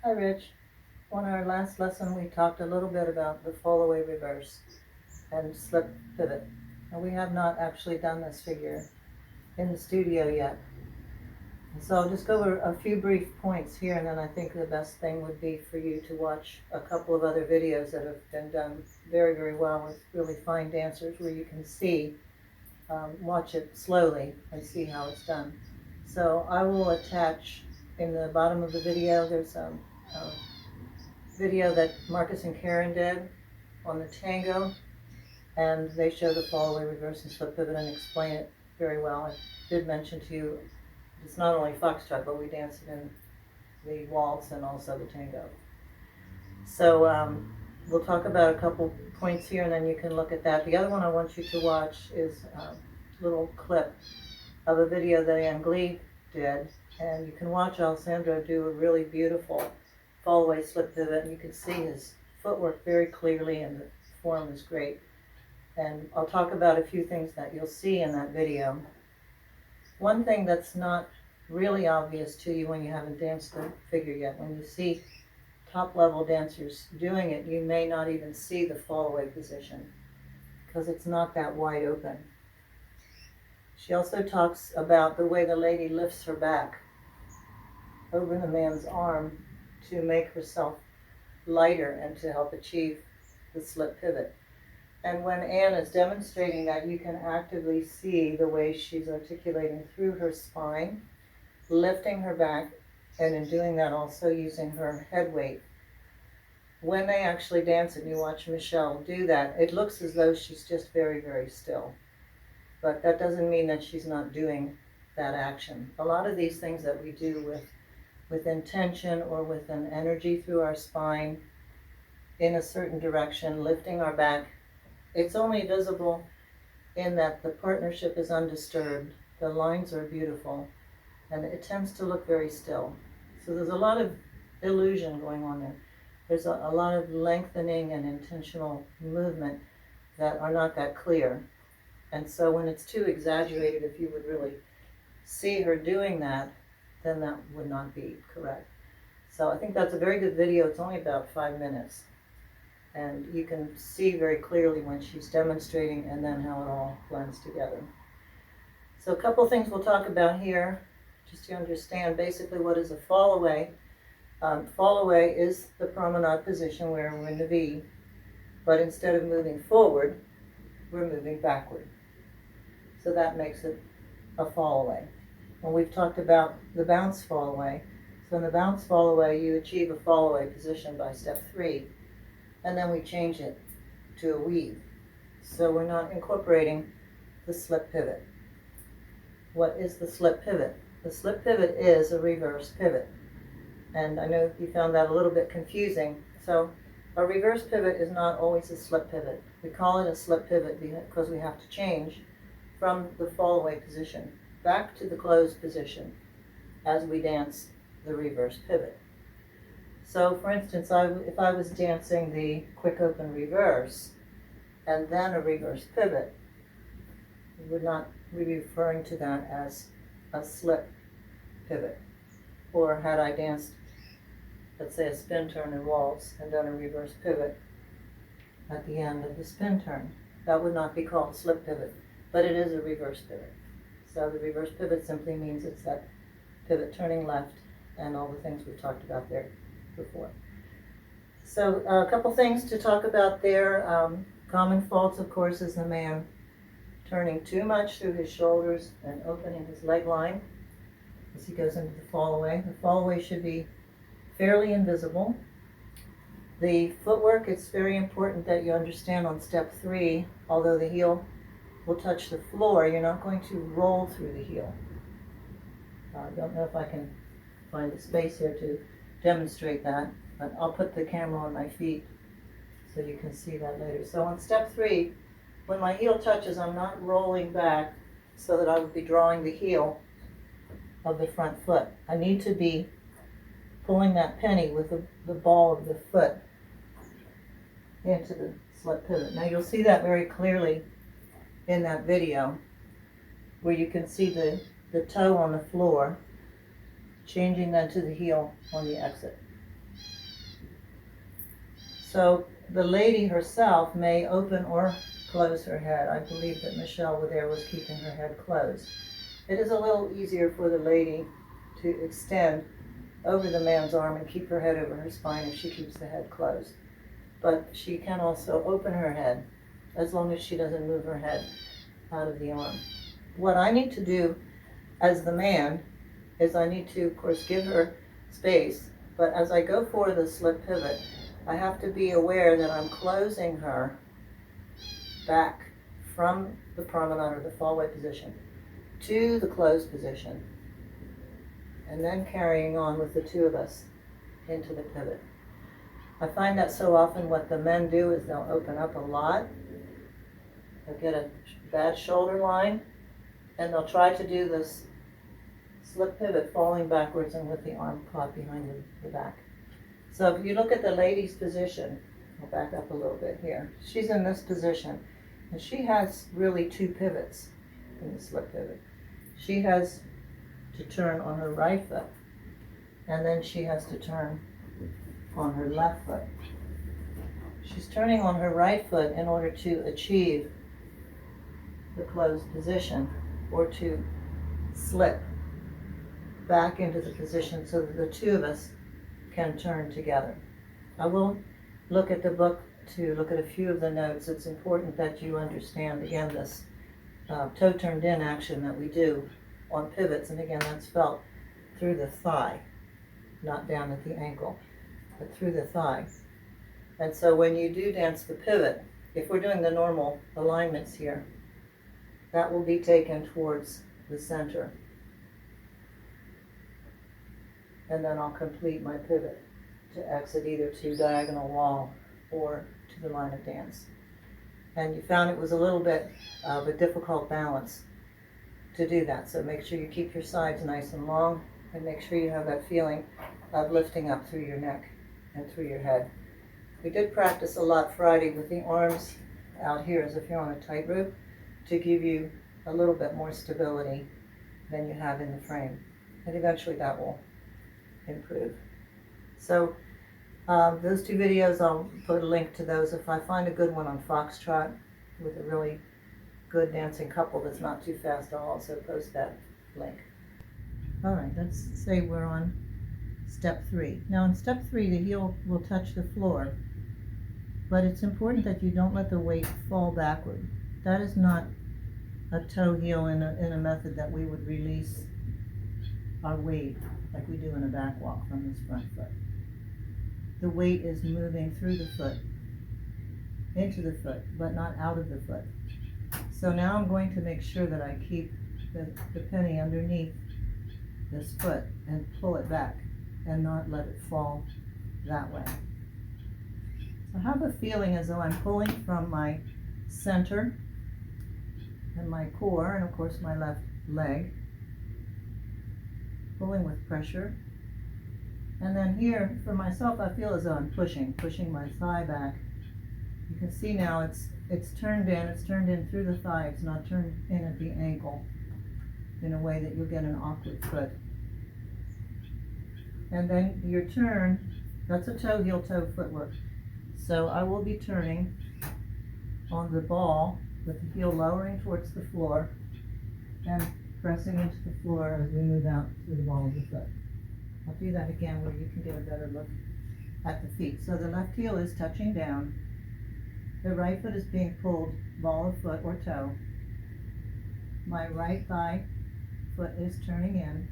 Hi, Rich. On our last lesson, we talked a little bit about the Fallaway reverse and slip pivot. And we have not actually done this figure in the studio yet. So I'll just go over a few brief points here, and then I think the best thing would be for you to watch a couple of other videos that have been done very, very well with really fine dancers where you can see, watch it slowly and see how it's done. So I will attach in the bottom of the video, there's a video that Marcus and Karen did on the tango, and they show the Fallaway reverse and slip pivot and explain it very well. I did mention to you, it's not only foxtrot, but we dance it in the waltz and also the tango. So we'll talk about a couple points here, and then you can look at that. The other one I want you to watch is a little clip of a video that Angli did, and you can watch Alessandro do a really beautiful Fallaway slip pivot, and you can see his footwork very clearly, and the form is great. And I'll talk about a few things that you'll see in that video. One thing that's not really obvious to you when you haven't danced the figure yet, when you see top level dancers doing it, you may not even see the Fallaway position because it's not that wide open. She also talks about the way the lady lifts her back over the man's arm to make herself lighter and to help achieve the slip pivot. And when Anne is demonstrating that, you can actively see the way she's articulating through her spine, lifting her back, and in doing that also using her head weight. When they actually dance it, and you watch Michelle do that, it looks as though she's just very, very still. But that doesn't mean that she's not doing that action. A lot of these things that we do with intention or with an energy through our spine in a certain direction, lifting our back, it's only visible in that the partnership is undisturbed, the lines are beautiful, and it tends to look very still. So there's a lot of illusion going on there. There's a lot of lengthening and intentional movement that are not that clear. And so when it's too exaggerated, if you would really see her doing that, then that would not be correct. So I think that's a very good video. It's only about 5 minutes. And you can see very clearly when she's demonstrating and then how it all blends together. So a couple things we'll talk about here, just to understand basically what is a Fallaway. Fallaway is the promenade position where we're in the V, but instead of moving forward, we're moving backward. So that makes it a Fallaway. And we've talked about the bounce Fallaway. So in the bounce Fallaway, you achieve a Fallaway position by step 3. And then we change it to a weave. So we're not incorporating the slip pivot. What is the slip pivot? The slip pivot is a reverse pivot. And I know you found that a little bit confusing. So a reverse pivot is not always a slip pivot. We call it a slip pivot because we have to change from the Fallaway position back to the closed position as we dance the reverse pivot. So for instance, if I was dancing the quick open reverse and then a reverse pivot, we would not be referring to that as a slip pivot. Or had I danced, let's say, a spin turn in waltz and done a reverse pivot at the end of the spin turn, that would not be called a slip pivot, but it is a reverse pivot. So the reverse pivot simply means it's that pivot turning left and all the things we've talked about there before. So a couple things to talk about there. Common faults, of course, is the man turning too much through his shoulders and opening his leg line as he goes into the Fallaway. The Fallaway should be fairly invisible. The footwork, it's very important that you understand on step 3, although the heel will touch the floor, you're not going to roll through the heel. I don't know if I can find the space here to demonstrate that, but I'll put the camera on my feet so you can see that later. So on step 3, when my heel touches, I'm not rolling back so that I would be drawing the heel of the front foot. I need to be pulling that penny with the ball of the foot into the slip pivot. Now you'll see that very clearly in that video where you can see the toe on the floor changing then to the heel on the exit. So the lady herself may open or close her head. I believe that Michelle there was keeping her head closed. It is a little easier for the lady to extend over the man's arm and keep her head over her spine if she keeps the head closed. But she can also open her head as long as she doesn't move her head out of the arm. What I need to do as the man is I need to, of course, give her space, but as I go for the slip pivot, I have to be aware that I'm closing her back from the promenade or the fallaway position to the closed position, and then carrying on with the two of us into the pivot. I find that so often what the men do is they'll open up a lot, they'll get a bad shoulder line, and they'll try to do this slip pivot falling backwards and with the arm caught behind the back. So if you look at the lady's position, I'll back up a little bit here. She's in this position, and she has really two pivots in the slip pivot. She has to turn on her right foot, and then she has to turn on her left foot. She's turning on her right foot in order to achieve the closed position, or to slip back into the position so that the two of us can turn together. I will look at the book to look at a few of the notes. It's important that you understand, again, this toe turned in action that we do on pivots, and again, that's felt through the thigh, not down at the ankle, but through the thigh. And so when you do dance the pivot, if we're doing the normal alignments here, that will be taken towards the center. And then I'll complete my pivot to exit either to diagonal wall or to the line of dance. And you found it was a little bit of a difficult balance to do that. So make sure you keep your sides nice and long, and make sure you have that feeling of lifting up through your neck and through your head. We did practice a lot Friday with the arms out here as if you're on a tightrope to give you a little bit more stability than you have in the frame. And eventually that will improve. So those two videos, I'll put a link to those. If I find a good one on foxtrot with a really good dancing couple that's not too fast, I'll also post that link. All right, let's say we're on step 3. Now in step 3, the heel will touch the floor, but it's important that you don't let the weight fall backward. That is not a toe heel in a method that we would release our weight like we do in a back walk from this front foot. The weight is moving through the foot, into the foot, but not out of the foot. So now I'm going to make sure that I keep the penny underneath this foot and pull it back and not let it fall that way. So I have a feeling as though I'm pulling from my center and my core, and of course my left leg, pulling with pressure. And then here, for myself, I feel as though I'm pushing my thigh back. You can see now it's turned in through the thigh. It's not turned in at the ankle in a way that you'll get an awkward foot. And then your turn, that's a toe, heel, toe footwork. So I will be turning on the ball with the heel lowering towards the floor and pressing into the floor as we move out through the ball of the foot. I'll do that again where you can get a better look at the feet. So the left heel is touching down. The right foot is being pulled ball of foot or toe. My right thigh foot is turning in.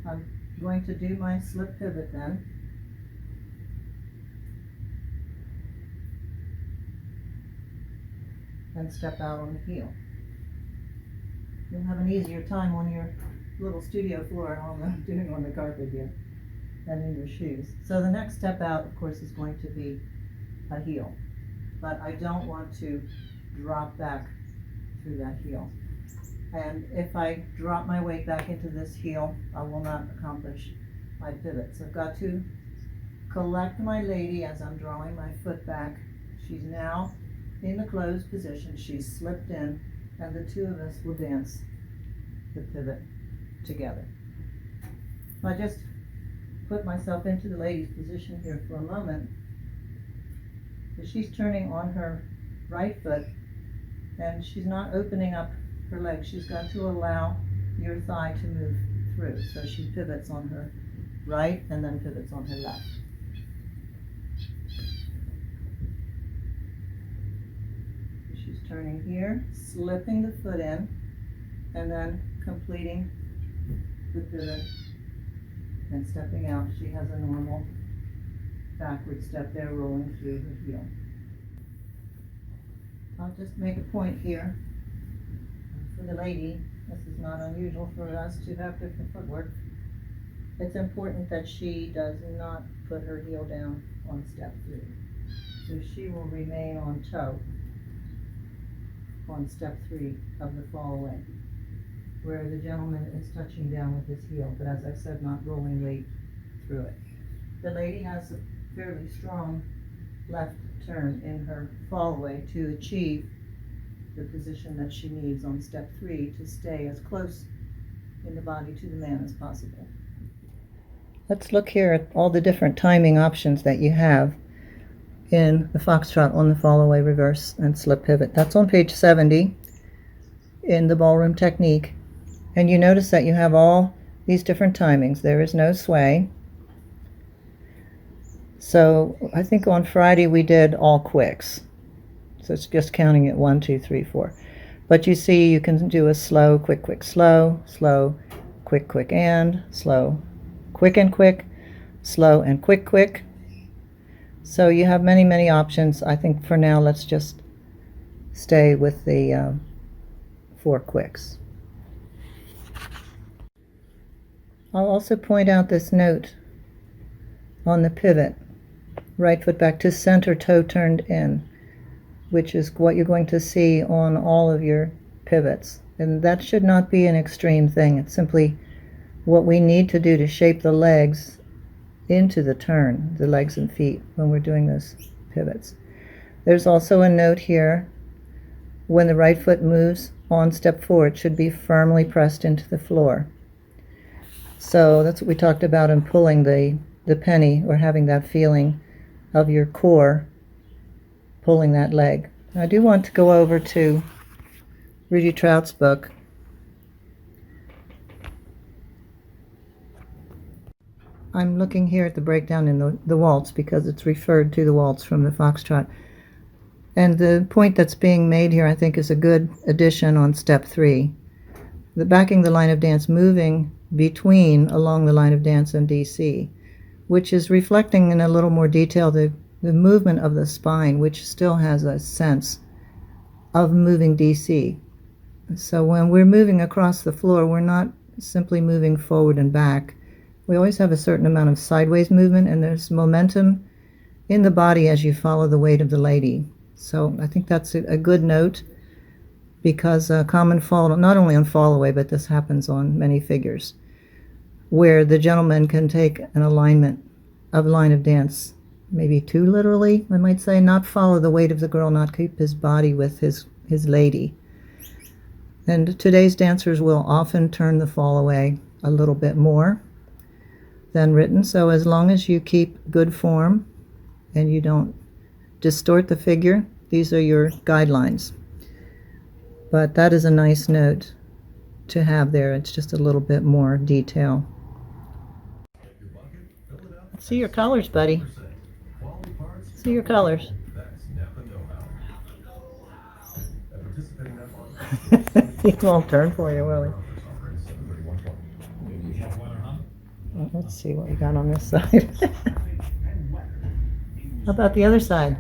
I'm going to do my slip pivot then. And step out on the heel. You'll have an easier time on your little studio floor and all that doing on the carpet here than in your shoes. So the next step out, of course, is going to be a heel. But I don't want to drop back through that heel. And if I drop my weight back into this heel, I will not accomplish my pivot. So I've got to collect my lady as I'm drawing my foot back. She's now in the closed position. She's slipped in, and the two of us will dance the pivot together. I just put myself into the lady's position here for a moment. So she's turning on her right foot, and she's not opening up her leg. She's got to allow your thigh to move through. So she pivots on her right and then pivots on her left. She's turning here, slipping the foot in, and then completing the pivot and stepping out. She has a normal backward step there, rolling through her heel. I'll just make a point here. For the lady, this is not unusual for us to have different footwork. It's important that she does not put her heel down on step 3. So she will remain on toe on step 3 of the Fallaway, where the gentleman is touching down with his heel, but as I said, not rolling weight through it. The lady has a fairly strong left turn in her Fallaway to achieve the position that she needs on step 3 to stay as close in the body to the man as possible. Let's look here at all the different timing options that you have in the foxtrot on the Fallaway reverse and slip pivot. That's on page 70 in the ballroom technique. And you notice that you have all these different timings. There is no sway. So I think on Friday we did all quicks. So it's just counting it 1, 2, 3, 4. But you see you can do a slow, quick, quick, slow, slow, quick, quick, and slow, quick and quick, slow and quick, quick. So you have many, many options. I think for now let's just stay with the 4 quicks. I'll also point out this note on the pivot. Right foot back to center, toe turned in, which is what you're going to see on all of your pivots. And that should not be an extreme thing. It's simply what we need to do to shape the legs into the turn, the legs and feet, when we're doing those pivots. There's also a note here. When the right foot moves on step 4, it should be firmly pressed into the floor. So that's what we talked about in pulling the penny, or having that feeling of your core pulling that leg. I do want to go over to Rudy Trout's book. I'm looking here at the breakdown in the waltz because it's referred to the waltz from the foxtrot. And the point that's being made here, I think, is a good addition on step 3. The backing the line of dance, moving between along the line of dance and DC, which is reflecting in a little more detail the movement of the spine, which still has a sense of moving DC. So when we're moving across the floor, we're not simply moving forward and back. We always have a certain amount of sideways movement, and there's momentum in the body as you follow the weight of the lady. So I think that's a good note, because a common fall, not only on Fallaway, but this happens on many figures, where the gentleman can take an alignment of line of dance, maybe too literally, I might say, not follow the weight of the girl, not keep his body with his lady. And today's dancers will often turn the Fallaway a little bit more than written, so as long as you keep good form and you don't distort the figure, these are your guidelines. But that is a nice note to have there. It's just a little bit more detail. See your colors, buddy. See your colors. He won't turn for you, will he? Well, let's see what we got on this side. How about the other side?